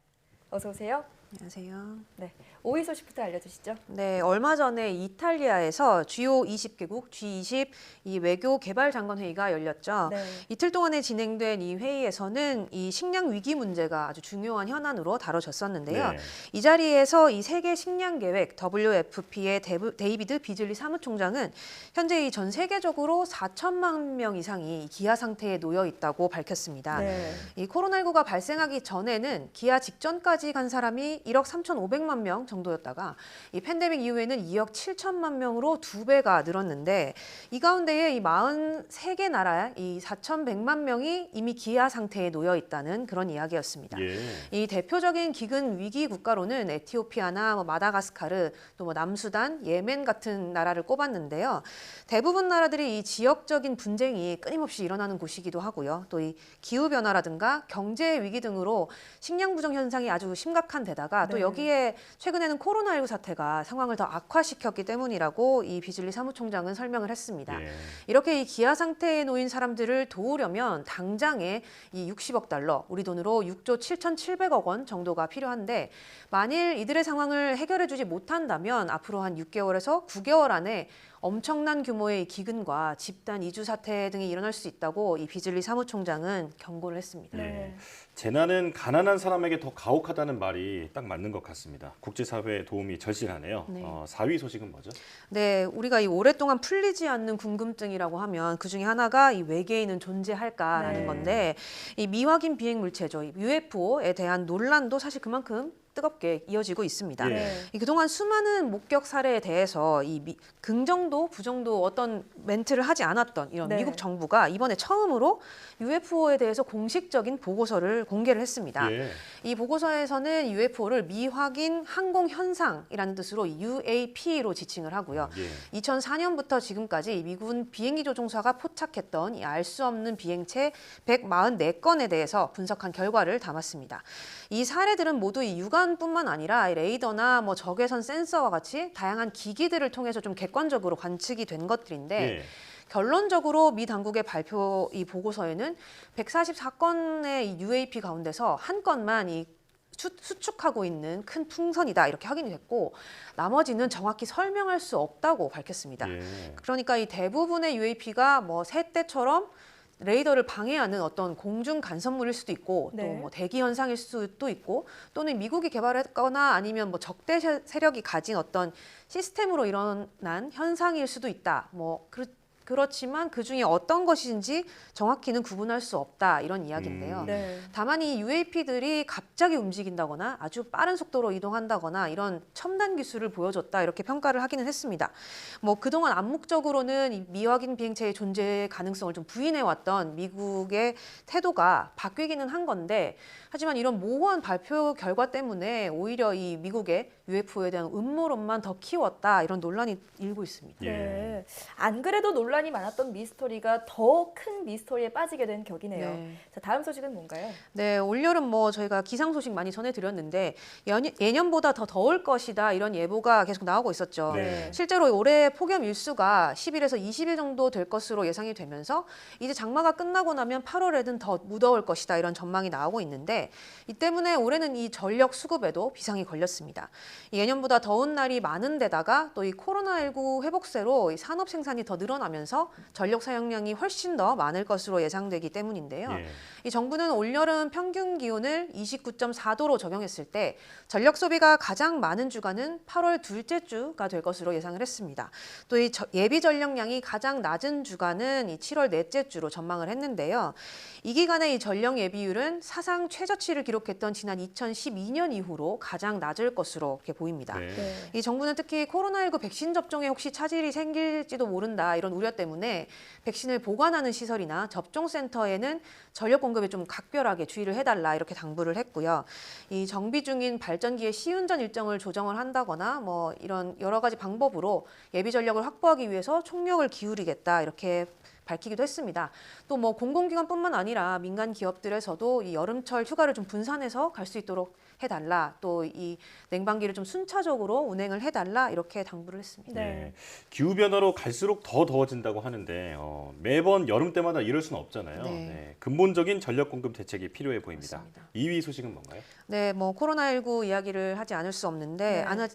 S2: 어서 오세요.
S20: 안녕하세요.
S2: 네, 5위 소식부터 알려주시죠.
S20: 네, 얼마 전에 이탈리아에서 주요 20개국 G20 이 외교 개발 장관 회의가 열렸죠.
S2: 네.
S20: 이틀 동안에 진행된 이 회의에서는 이 식량 위기 문제가 아주 중요한 현안으로 다뤄졌었는데요.
S1: 네.
S20: 이 자리에서 이 세계 식량 계획 WFP의 데이비드 비즐리 사무총장은 현재 이 전 세계적으로 4천만 명 이상이 기아 상태에 놓여 있다고 밝혔습니다.
S2: 네.
S20: 이 코로나19가 발생하기 전에는 기아 직전까지 간 사람이 1억 3,500만 명 정도였다가 이 팬데믹 이후에는 2억 7천만 명으로 2배가 늘었는데 이 가운데에 이 43개 나라 이 4,100만 명이 이미 기아 상태에 놓여 있다는 그런 이야기였습니다.
S1: 예.
S20: 이 대표적인 기근 위기 국가로는 에티오피아나 마다가스카르 또 남수단, 예멘 같은 나라를 꼽았는데요. 대부분 나라들이 이 지역적인 분쟁이 끊임없이 일어나는 곳이기도 하고요. 또 이 기후 변화라든가 경제 위기 등으로 식량 부정 현상이 아주 심각한 데다가 또
S2: 네.
S20: 여기에 최근에는 코로나19 사태가 상황을 더 악화시켰기 때문이라고 이 비즐리 사무총장은 설명을 했습니다.
S1: 예.
S20: 이렇게 이 기아 상태에 놓인 사람들을 도우려면 당장에 이 60억 달러, 우리 돈으로 6조 7,700억 원 정도가 필요한데 만일 이들의 상황을 해결해주지 못한다면 앞으로 한 6개월에서 9개월 안에 엄청난 규모의 기근과 집단 이주 사태 등이 일어날 수 있다고 이 비즐리 사무총장은 경고를 했습니다.
S1: 예. 재난은 가난한 사람에게 더 가혹하다는 말이 딱 맞는 것 같습니다. 국제사회의 도움이 절실하네요.
S20: 네.
S1: 4위 소식은 뭐죠?
S20: 네, 우리가 이 오랫동안 풀리지 않는 궁금증이라고 하면 그 중에 하나가 이 외계인은 존재할까라는
S2: 네.
S20: 건데 이 미확인 비행 물체죠. 이 UFO에 대한 논란도 사실 그만큼 뜨겁게 이어지고 있습니다.
S1: 예.
S20: 이 그동안 수많은 목격 사례에 대해서 긍정도 부정도 어떤 멘트를 하지 않았던 이런
S2: 네.
S20: 미국 정부가 이번에 처음으로 UFO에 대해서 공식적인 보고서를 공개를 했습니다.
S1: 예.
S20: 이 보고서에서는 UFO를 미확인 항공 현상이라는 뜻으로 UAP로 지칭을 하고요.
S1: 예.
S20: 2004년부터 지금까지 미군 비행기 조종사가 포착했던 이 알 수 없는 비행체 144건에 대해서 분석한 결과를 담았습니다. 이 사례들은 모두 이 육안뿐만 아니라 이 레이더나 뭐 적외선 센서와 같이 다양한 기기들을 통해서 좀 객관적으로 관측이 된 것들인데
S1: 예.
S20: 결론적으로 미 당국의 발표 이 보고서에는 144건의 이 UAP 가운데서 한 건만 이 수축하고 있는 큰 풍선이다 이렇게 확인이 됐고 나머지는 정확히 설명할 수 없다고 밝혔습니다.
S1: 예.
S20: 그러니까 이 대부분의 UAP가 뭐 새떼처럼 레이더를 방해하는 어떤 공중 간섭물일 수도 있고
S2: 네.
S20: 또 뭐 대기 현상일 수도 있고 또는 미국이 개발했거나 아니면 뭐 적대 세력이 가진 어떤 시스템으로 일어난 현상일 수도 있다. 뭐 그렇지만 그중에 어떤 것인지 정확히는 구분할 수 없다 이런 이야기인데요.
S2: 네.
S20: 다만 이 UAP들이 갑자기 움직인다거나 아주 빠른 속도로 이동한다거나 이런 첨단 기술을 보여줬다 이렇게 평가를 하기는 했습니다. 뭐 그동안 암묵적으로는 이 미확인 비행체의 존재 가능성을 좀 부인해왔던 미국의 태도가 바뀌기는 한 건데 하지만 이런 모호한 발표 결과 때문에 오히려 이 미국의 UFO에 대한 음모론만 더 키웠다 이런 논란이 일고 있습니다.
S2: 네. 안 그래도 논란이 많았던 미스터리가 더 큰 미스터리에 빠지게 된 격이네요.
S20: 네.
S2: 자, 다음 소식은 뭔가요?
S20: 네, 올여름 뭐 저희가 기상 소식 많이 전해드렸는데 예년보다 더 더울 것이다 이런 예보가 계속 나오고 있었죠.
S1: 네.
S20: 실제로 올해 폭염 일수가 10일에서 20일 정도 될 것으로 예상이 되면서 이제 장마가 끝나고 나면 8월에는 더 무더울 것이다 이런 전망이 나오고 있는데 이 때문에 올해는 이 전력 수급에도 비상이 걸렸습니다. 예년보다 더운 날이 많은 데다가 또 이 코로나19 회복세로 이 산업 생산이 더 늘어나면서 전력 사용량이 훨씬 더 많을 것으로 예상되기 때문인데요.
S1: 예.
S20: 이 정부는 올여름 평균 기온을 29.4도로 적용했을 때 전력 소비가 가장 많은 주간은 8월 둘째 주가 될 것으로 예상을 했습니다. 또 이 예비 전력량이 가장 낮은 주간은 이 7월 넷째 주로 전망을 했는데요. 이 기간의 이 전력 예비율은 사상 최저치를 기록했던 지난 2012년 이후로 가장 낮을 것으로 이렇게 보입니다.
S1: 네.
S20: 이 정부는 특히 코로나19 백신 접종에 혹시 차질이 생길지도 모른다 이런 우려 때문에 백신을 보관하는 시설이나 접종센터에는 전력 공급에 좀 각별하게 주의를 해달라 이렇게 당부를 했고요. 이 정비 중인 발전기의 시운전 일정을 조정을 한다거나 뭐 이런 여러 가지 방법으로 예비 전력을 확보하기 위해서 총력을 기울이겠다 이렇게 밝히기도 했습니다. 또 뭐 공공기관뿐만 아니라 민간 기업들에서도 이 여름철 휴가를 좀 분산해서 갈 수 있도록 해달라. 또 이 냉방기를 좀 순차적으로 운행을 해달라. 이렇게 당부를 했습니다.
S1: 네. 기후 변화로 갈수록 더 더워진다고 하는데 매번 여름 때마다 이럴 수는 없잖아요.
S20: 네.
S1: 네. 근본적인 전력 공급 대책이 필요해 보입니다.
S20: 맞습니다.
S1: 2위 소식은 뭔가요?
S20: 네, 뭐 코로나19 이야기를 하지 않을 수 없는데
S2: 네.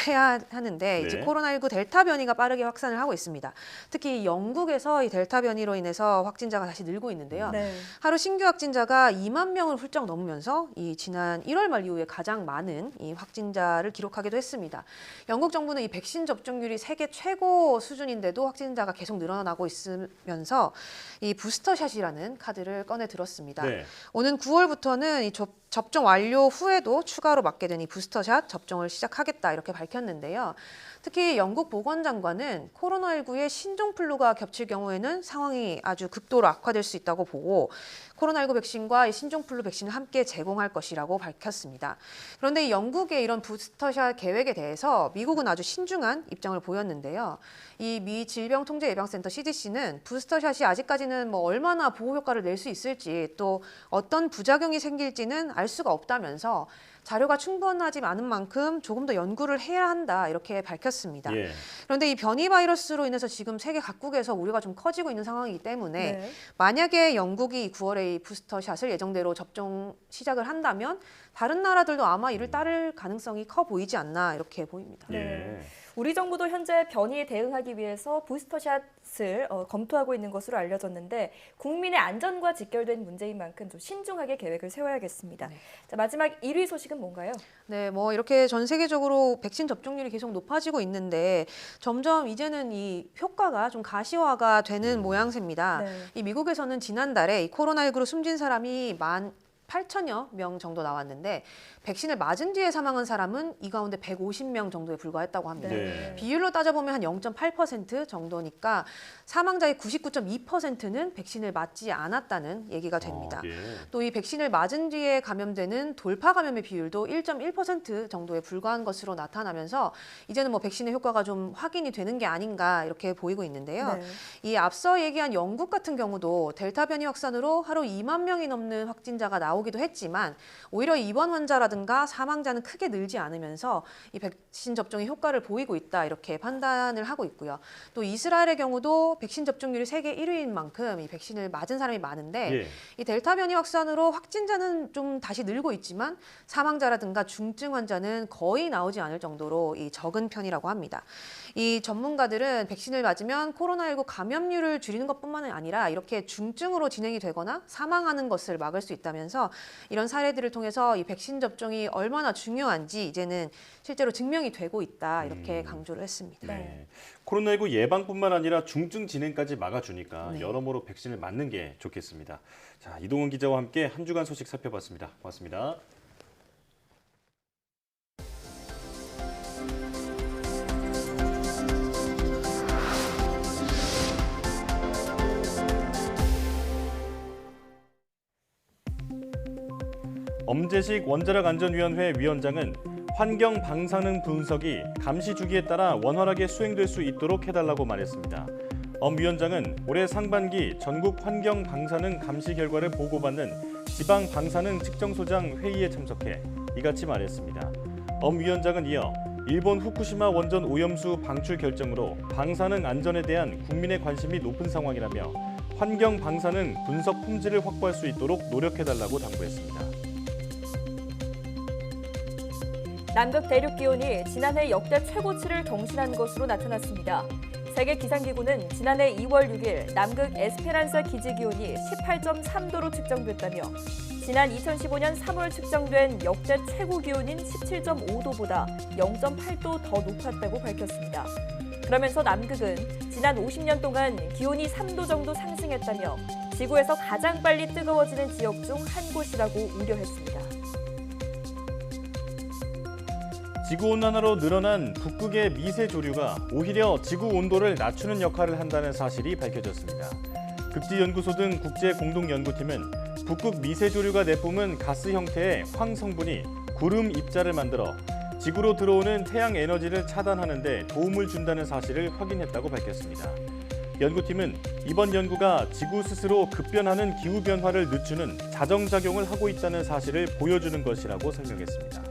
S20: 해야 하는데 이제
S1: 네.
S20: 코로나19 델타 변이가 빠르게 확산을 하고 있습니다. 특히 영국에서 이 델타 변이로 인해서 확진자가 다시 늘고 있는데요.
S2: 네.
S20: 하루 신규 확진자가 2만 명을 훌쩍 넘으면서 이 지난 1월 말 이후에 가장 많은 이 확진자를 기록하기도 했습니다. 영국 정부는 이 백신 접종률이 세계 최고 수준인데도 확진자가 계속 늘어나고 있으면서 이 부스터샷이라는 카드를 꺼내 들었습니다.
S1: 네.
S20: 오는 9월부터는 이 접종 완료 후에도 추가로 맞게 된 이 부스터샷 접종을 시작하겠다 이렇게 밝혔는데요. 특히 영국 보건장관은 코로나19의 신종플루가 겹칠 경우에는 상황이 아주 극도로 악화될 수 있다고 보고 코로나19 백신과 이 신종플루 백신을 함께 제공할 것이라고 밝혔습니다. 그런데 이 영국의 이런 부스터샷 계획에 대해서 미국은 아주 신중한 입장을 보였는데요. 이 미 질병통제예방센터 CDC는 부스터샷이 아직까지는 뭐 얼마나 보호 효과를 낼 수 있을지 또 어떤 부작용이 생길지는 알 수가 없다면서 자료가 충분하지 않은 만큼 조금 더 연구를 해야 한다 이렇게 밝혔습니다.
S1: 예.
S20: 그런데 이 변이 바이러스로 인해서 지금 세계 각국에서 우려가 좀 커지고 있는 상황이기 때문에
S2: 네.
S20: 만약에 영국이 9월에 이 부스터샷을 예정대로 접종 시작을 한다면 다른 나라들도 아마 이를 따를 가능성이 커 보이지 않나 이렇게 보입니다.
S1: 예.
S2: 우리 정부도 현재 변이에 대응하기 위해서 부스터샷을 검토하고 있는 것으로 알려졌는데 국민의 안전과 직결된 문제인 만큼 좀 신중하게 계획을 세워야겠습니다.
S20: 네.
S2: 자, 마지막 1위 소식은 뭔가요?
S20: 네, 뭐 이렇게 전 세계적으로 백신 접종률이 계속 높아지고 있는데 점점 이제는 이 효과가 좀 가시화가 되는 모양새입니다.
S2: 네.
S20: 이 미국에서는 지난달에 이 코로나19로 숨진 사람이 18,000여 명 정도 나왔는데 백신을 맞은 뒤에 사망한 사람은 이 가운데 150명 정도에 불과했다고 합니다.
S1: 네.
S20: 비율로 따져보면 한 0.8% 정도니까 사망자의 99.2%는 백신을 맞지 않았다는 얘기가 됩니다.
S1: 예.
S20: 또 이 백신을 맞은 뒤에 감염되는 돌파 감염의 비율도 1.1% 정도에 불과한 것으로 나타나면서 이제는 뭐 백신의 효과가 좀 확인이 되는 게 아닌가 이렇게 보이고 있는데요.
S2: 네.
S20: 이 앞서 얘기한 영국 같은 경우도 델타 변이 확산으로 하루 2만 명이 넘는 확진자가 나오기도 했지만 오히려 입원 환자라든가 사망자는 크게 늘지 않으면서 이 백신 접종의 효과를 보이고 있다 이렇게 판단을 하고 있고요. 또 이스라엘의 경우도 백신 접종률이 세계 1위인 만큼 이 백신을 맞은 사람이 많은데
S1: 예.
S20: 이 델타 변이 확산으로 확진자는 좀 다시 늘고 있지만 사망자라든가 중증 환자는 거의 나오지 않을 정도로 이 적은 편이라고 합니다. 이 전문가들은 백신을 맞으면 코로나19 감염률을 줄이는 것뿐만 아니라 이렇게 중증으로 진행이 되거나 사망하는 것을 막을 수 있다면서 이런 사례들을 통해서 이 백신 접종이 얼마나 중요한지 이제는 실제로 증명이 되고 있다 이렇게 강조를 했습니다.
S1: 네. 코로나19 예방뿐만 아니라 중증 진행까지 막아주니까
S20: 네.
S1: 여러모로 백신을 맞는 게 좋겠습니다. 자, 이동훈 기자와 함께 한 주간 소식 살펴봤습니다. 고맙습니다. 엄재식 원자력안전위원회 위원장은 환경 방사능 분석이 감시 주기에 따라 원활하게 수행될 수 있도록 해달라고 말했습니다. 엄 위원장은 올해 상반기 전국 환경 방사능 감시 결과를 보고받는 지방 방사능 측정소장 회의에 참석해 이같이 말했습니다. 엄 위원장은 이어 일본 후쿠시마 원전 오염수 방출 결정으로 방사능 안전에 대한 국민의 관심이 높은 상황이라며 환경 방사능 분석 품질을 확보할 수 있도록 노력해달라고 당부했습니다.
S2: 남극 대륙 기온이 지난해 역대 최고치를 경신한 것으로 나타났습니다. 세계기상기구는 지난해 2월 6일 남극 에스페란사 기지 기온이 18.3도로 측정됐다며 지난 2015년 3월 측정된 역대 최고 기온인 17.5도보다 0.8도 더 높았다고 밝혔습니다. 그러면서 남극은 지난 50년 동안 기온이 3도 정도 상승했다며 지구에서 가장 빨리 뜨거워지는 지역 중 한 곳이라고 우려했습니다.
S1: 지구온난화로 늘어난 북극의 미세조류가 오히려 지구 온도를 낮추는 역할을 한다는 사실이 밝혀졌습니다. 극지연구소 등 국제공동연구팀은 북극 미세조류가 내뿜은 가스 형태의 황성분이 구름 입자를 만들어 지구로 들어오는 태양 에너지를 차단하는 데 도움을 준다는 사실을 확인했다고 밝혔습니다. 연구팀은 이번 연구가 지구 스스로 급변하는 기후변화를 늦추는 자정작용을 하고 있다는 사실을 보여주는 것이라고 설명했습니다.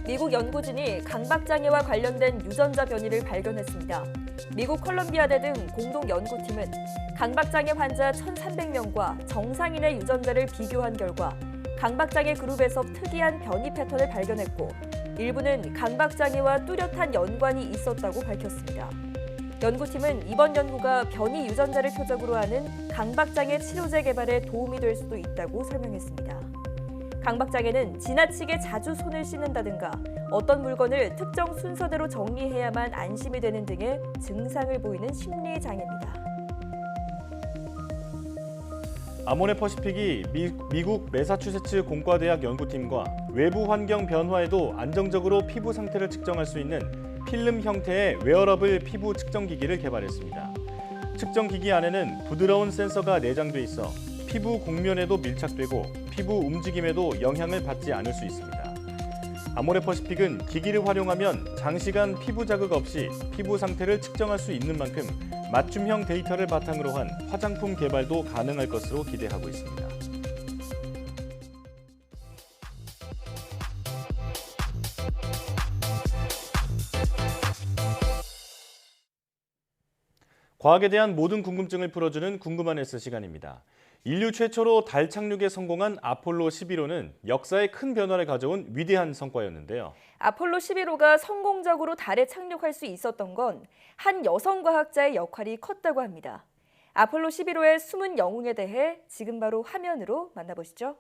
S2: 미국 연구진이 강박장애와 관련된 유전자 변이를 발견했습니다. 미국 컬럼비아대 등 공동 연구팀은 강박장애 환자 1,300명과 정상인의 유전자를 비교한 결과 강박장애 그룹에서 특이한 변이 패턴을 발견했고 일부는 강박장애와 뚜렷한 연관이 있었다고 밝혔습니다. 연구팀은 이번 연구가 변이 유전자를 표적으로 하는 강박장애 치료제 개발에 도움이 될 수도 있다고 설명했습니다. 강박장애는 지나치게 자주 손을 씻는다든가 어떤 물건을 특정 순서대로 정리해야만 안심이 되는 등의 증상을 보이는 심리장애입니다.
S1: 아모네퍼시픽이 미국 매사추세츠 공과대학 연구팀과 외부 환경 변화에도 안정적으로 피부 상태를 측정할 수 있는 필름 형태의 웨어러블 피부 측정기기를 개발했습니다. 측정기기 안에는 부드러운 센서가 내장돼 있어 피부 곡면에도 밀착되고 피부 움직임에도 영향을 받지 않을 수 있습니다. 아모네퍼시픽은 기기를 활용하면 장시간 피부 자극 없이 피부 상태를 측정할 수 있는 만큼 맞춤형 데이터를 바탕으로 한 화장품 개발도 가능할 것으로 기대하고 있습니다. 과학에 대한 모든 궁금증을 풀어주는 궁금한 S 시간입니다. 인류 최초로 달 착륙에 성공한 아폴로 11호는 역사에 큰 변화를 가져온 위대한 성과였는데요.
S2: 아폴로 11호가 성공적으로 달에 착륙할 수 있었던 건 한 여성 과학자의 역할이 컸다고 합니다. 아폴로 11호의 숨은 영웅에 대해 지금 바로 화면으로 만나보시죠.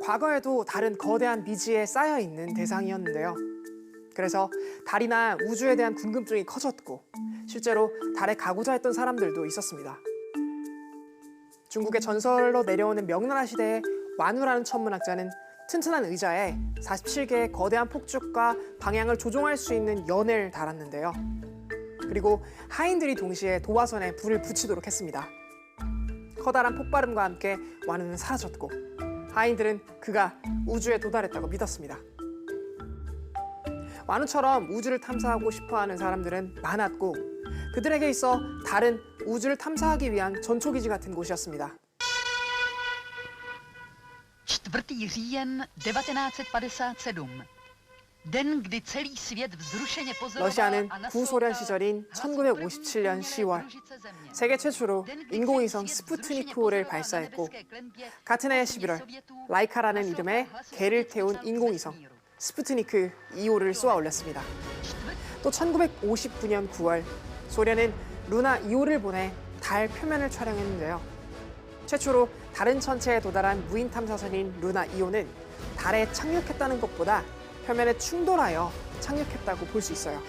S21: 과거에도 달은 거대한 미지에 쌓여있는 대상이었는데요. 그래서 달이나 우주에 대한 궁금증이 커졌고 실제로 달에 가고자 했던 사람들도 있었습니다. 중국의 전설로 내려오는 명나라 시대의 완우라는 천문학자는 튼튼한 의자에 47개의 거대한 폭죽과 방향을 조종할 수 있는 연을 달았는데요. 그리고 하인들이 동시에 도화선에 불을 붙이도록 했습니다. 커다란 폭발음과 함께 완우는 사라졌고 하인들은 그가 우주에 도달했다고 믿었습니다. 완우처럼 우주를 탐사하고 싶어하는 사람들은 많았고 그들에게 있어 달은 우주를 탐사하기 위한 전초기지 같은 곳이었습니다.
S22: 4. říjen 1957. Den, kdy celý svět vzrušeně pozoroval
S21: 러시아는
S22: a
S21: 구소련
S22: naslouchal
S21: 시절인 1957년 10월 세계 최초로 인공위성 스푸트니크5를 발사했고 같은 해 11월 라이카라는 이름의 개를 태운 인공위성 스푸트니크 2호를 쏘아 올렸습니다. 또 1959년 9월 소련은 루나 2호를 보내 달 표면을 촬영했는데요. 최초로 다른 천체에 도달한 무인 탐사선인 루나 2호는 달에 착륙했다는 것보다 표면에 충돌하여 착륙했다고 볼 수 있어요.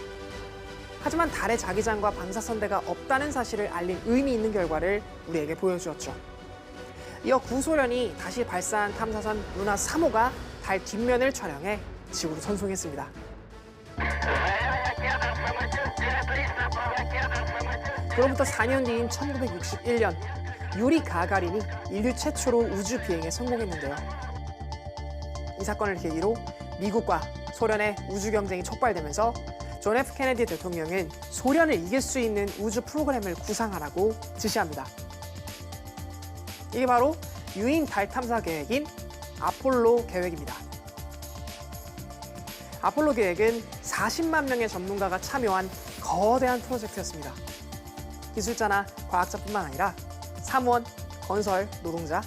S21: 하지만 달에 자기장과 방사선대가 없다는 사실을 알린 의미 있는 결과를 우리에게 보여주었죠. 이어 구소련이 다시 발사한 탐사선 루나 3호가 달 뒷면을 촬영해 지구로 전송했습니다. 그로부터 4년 뒤인 1961년 유리 가가린이 인류 최초로 우주 비행에 성공했는데요. 이 사건을 계기로 미국과 소련의 우주 경쟁이 촉발되면서 존 F 케네디 대통령은 소련을 이길 수 있는 우주 프로그램을 구상하라고 지시합니다. 이게 바로 유인 달 탐사 계획인 아폴로 계획입니다. 아폴로 계획은 40만 명의 전문가가 참여한 거대한 프로젝트였습니다. 기술자나 과학자뿐만 아니라 사무원, 건설, 노동자,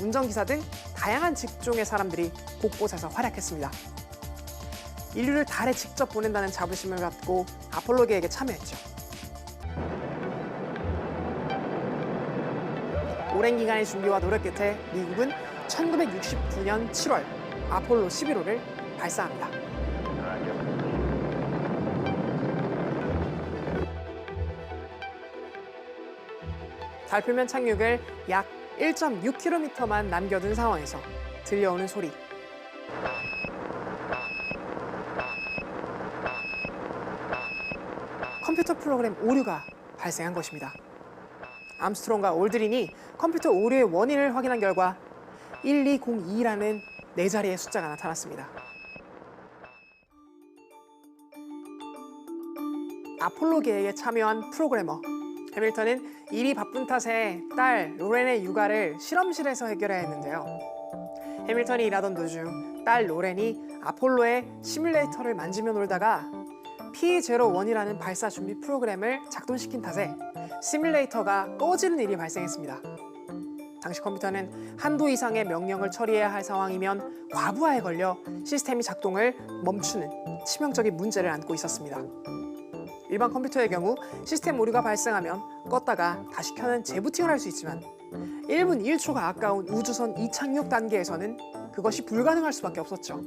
S21: 운전기사 등 다양한 직종의 사람들이 곳곳에서 활약했습니다. 인류를 달에 직접 보낸다는 자부심을 갖고 아폴로 계획에 참여했죠. 오랜 기간의 준비와 노력 끝에 미국은 1969년 7월 아폴로 11호를 발사합니다. 달 표면 착륙을 약 1.6km만 남겨둔 상황에서 들려오는 소리. 컴퓨터 프로그램 오류가 발생한 것입니다. 암스트롱과 올드린이 컴퓨터 오류의 원인을 확인한 결과 1202라는 네 자리의 숫자가 나타났습니다. 아폴로 계획에 참여한 프로그래머. 해밀턴은 일이 바쁜 탓에 딸 로렌의 육아를 실험실에서 해결해야 했는데요. 해밀턴이 일하던 도중 딸 로렌이 아폴로의 시뮬레이터를 만지며 놀다가 P01이라는 발사 준비 프로그램을 작동시킨 탓에 시뮬레이터가 꺼지는 일이 발생했습니다. 당시 컴퓨터는 한도 이상의 명령을 처리해야 할 상황이면 과부하에 걸려 시스템이 작동을 멈추는 치명적인 문제를 안고 있었습니다. 일반 컴퓨터의 경우 시스템 오류가 발생하면 껐다가 다시 켜는 재부팅을 할 수 있지만 1분 1초가 아까운 우주선 이착륙 단계에서는 그것이 불가능할 수밖에 없었죠.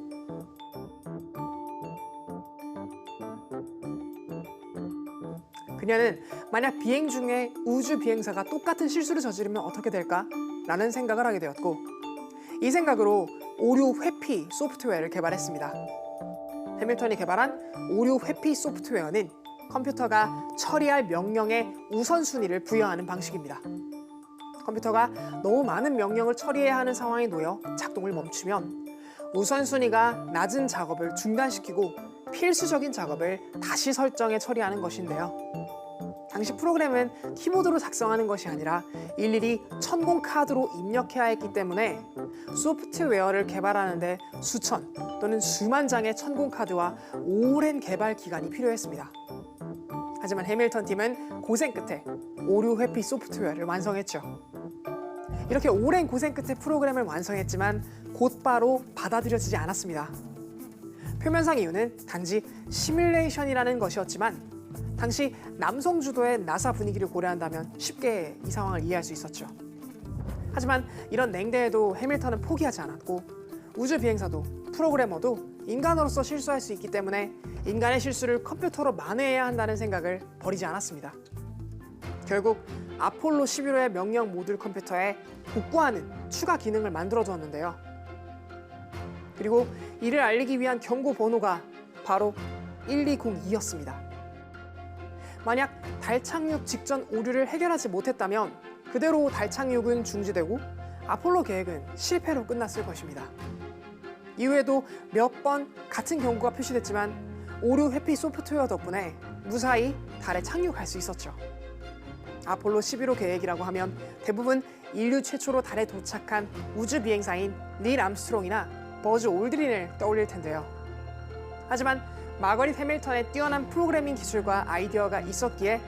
S21: 그녀는 만약 비행 중에 우주 비행사가 똑같은 실수를 저지르면 어떻게 될까? 라는 생각을 하게 되었고, 이 생각으로 오류 회피 소프트웨어를 개발했습니다. 해밀턴이 개발한 오류 회피 소프트웨어는 컴퓨터가 처리할 명령에 우선순위를 부여하는 방식입니다. 컴퓨터가 너무 많은 명령을 처리해야 하는 상황에 놓여 작동을 멈추면 우선순위가 낮은 작업을 중단시키고 필수적인 작업을 다시 설정해 처리하는 것인데요. 당시 프로그램은 키보드로 작성하는 것이 아니라 일일이 천공 카드로 입력해야 했기 때문에 소프트웨어를 개발하는데 수천 또는 수만 장의 천공 카드와 오랜 개발 기간이 필요했습니다. 하지만 해밀턴 팀은 고생 끝에 오류 회피 소프트웨어를 완성했죠. 이렇게 오랜 고생 끝에 프로그램을 완성했지만 곧바로 받아들여지지 않았습니다. 표면상 이유는 단지 시뮬레이션이라는 것이었지만 당시 남성 주도의 나사 분위기를 고려한다면 쉽게 이 상황을 이해할 수 있었죠. 하지만 이런 냉대에도 해밀턴은 포기하지 않았고 우주 비행사도 프로그래머도 인간으로서 실수할 수 있기 때문에 인간의 실수를 컴퓨터로 만회해야 한다는 생각을 버리지 않았습니다. 결국 아폴로 11호의 명령 모듈 컴퓨터에 복구하는 추가 기능을 만들어 두었는데요. 그리고 이를 알리기 위한 경고 번호가 바로 1202였습니다. 만약 달 착륙 직전 오류를 해결하지 못했다면 그대로 달 착륙은 중지되고 아폴로 계획은 실패로 끝났을 것입니다. 이후에도 몇 번 같은 경고가 표시됐지만 오류 회피 소프트웨어 덕분에 무사히 달에 착륙할 수 있었죠. 아폴로 11호 계획이라고 하면 대부분 인류 최초로 달에 도착한 우주 비행사인 닐 암스트롱이나 버즈 올드린을 떠올릴 텐데요. 하지만 마거릿 해밀턴의 뛰어난 프로그래밍 기술과 아이디어가 있었기에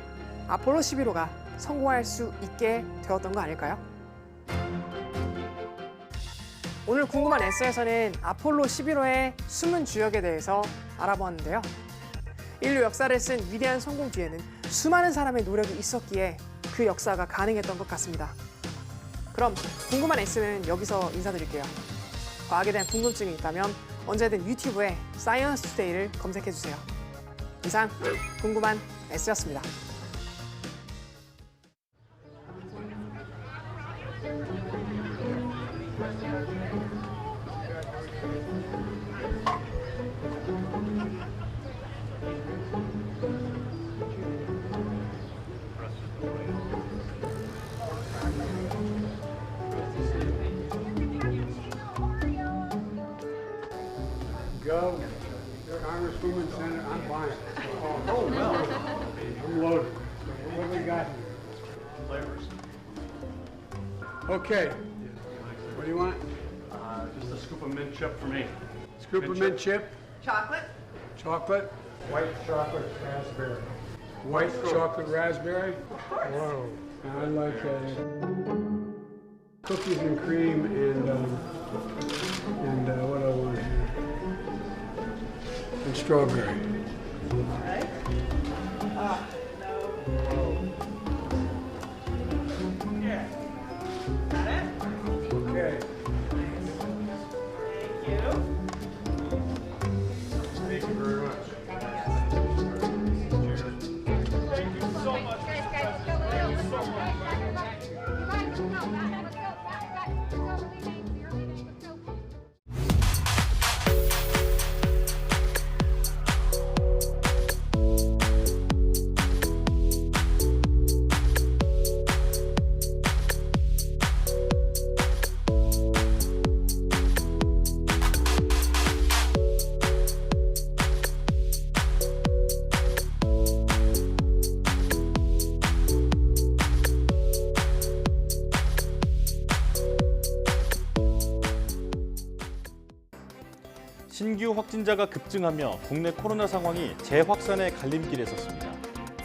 S21: 아폴로 11호가 성공할 수 있게 되었던 거 아닐까요? 오늘 궁금한 에세이에서는 아폴로 11호의 숨은 주역에 대해서 알아보았는데요. 인류 역사를 쓴 위대한 성공 뒤에는 수많은 사람의 노력이 있었기에 그 역사가 가능했던 것 같습니다. 그럼 궁금한 에세이는 여기서 인사드릴게요. 과학에 대한 궁금증이 있다면 언제든 유튜브에 사이언스 투데이를 검색해주세요. 이상 궁금한 에세이였습니다.
S3: Go. Congresswoman, Senator, I'm fine. Oh, well. I'm loaded. What do we got here? Flavors. Okay. What do you want?
S5: Just a scoop of mint chip for me.
S3: Scoop of mint chip?
S22: Chocolate?
S3: Chocolate?
S5: White chocolate raspberry.
S3: White chocolate raspberry? Whoa. I like cookies and cream and what do I want here? And strawberry. Okay. Thank you very much.
S5: Thank you so much. Thank you so much.
S1: 신규 확진자가 급증하며 국내 코로나 상황이 재확산의 갈림길에 섰습니다.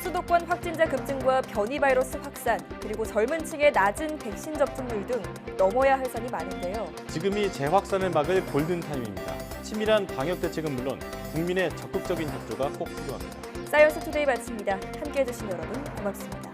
S2: 수도권 확진자 급증과 변이 바이러스 확산, 그리고 젊은 층의 낮은 백신 접종률 등 넘어야 할 산이 많은데요.
S1: 지금이 재확산을 막을 골든타임입니다. 치밀한 방역 대책은 물론 국민의 적극적인 협조가 꼭 필요합니다.
S2: 사이언스 투데이 마칩니다. 함께해 주신 여러분 고맙습니다.